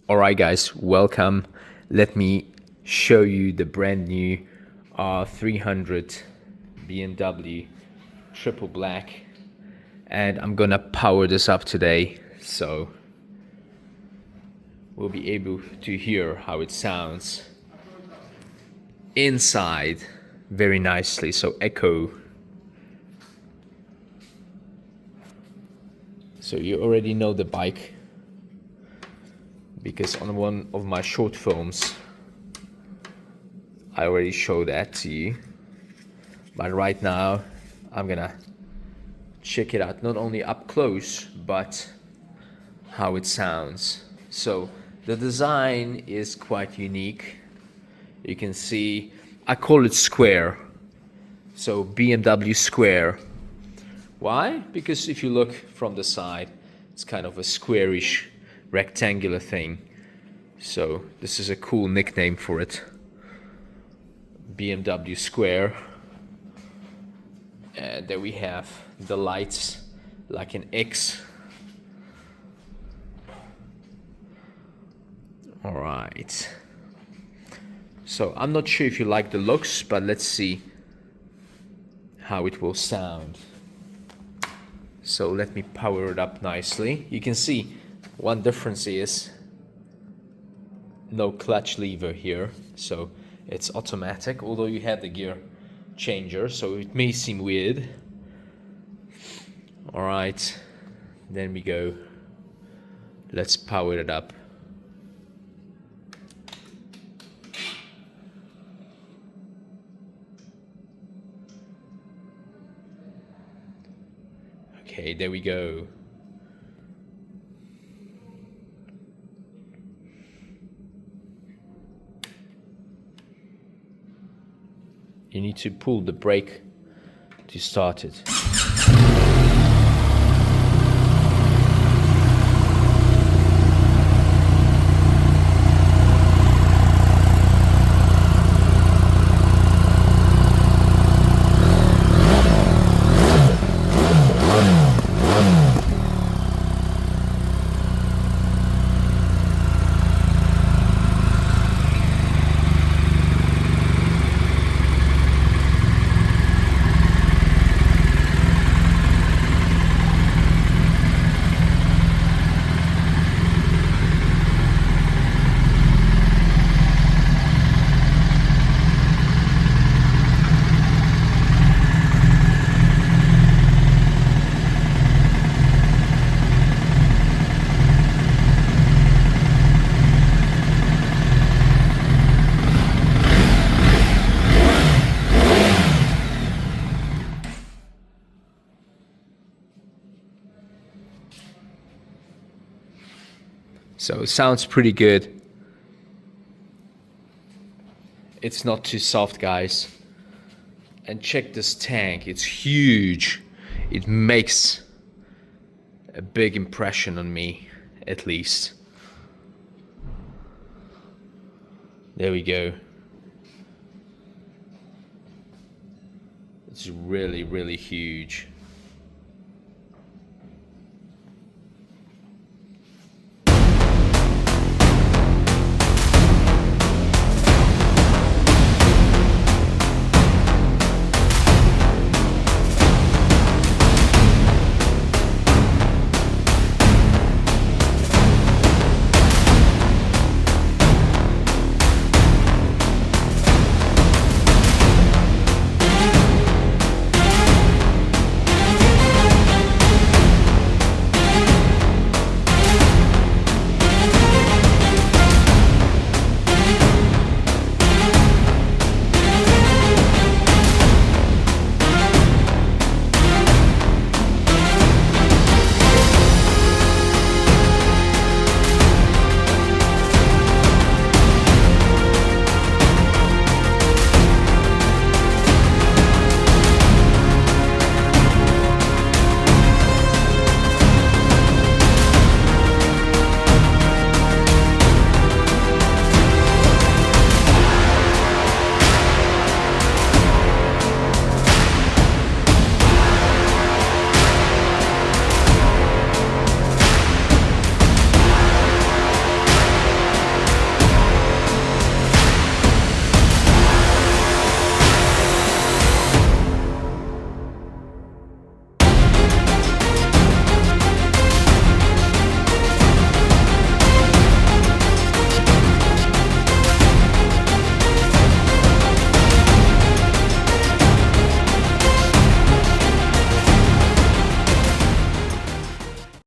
Alright guys, welcome. Let me show you the brand new R300 BMW triple black, and I'm gonna power this up today so we'll be able to hear how it sounds inside very nicely, so echo. So you already know the bike because on one of my short films I already showed that to you, but right now I'm gonna check it out not only up close but how it sounds. So the design is quite unique. You can see I call it square, so BMW square. Why? Because if you look from the side it's kind of a squarish rectangular thing, so this is a cool nickname for it, BMW square. And there we have the lights like an X. All right, so I'm not sure if you like the looks, but let's see how it will sound. So let me power it up nicely. You can see one difference is no clutch lever here, so it's automatic, although you have the gear changer, so it may seem weird. All right, then we go. Let's power it up. Okay, there we go. You need to pull the brake to start it. So it sounds pretty good. It's not too soft, guys. And check this tank, it's huge. It makes a big impression on me, at least. There we go. It's really, really huge.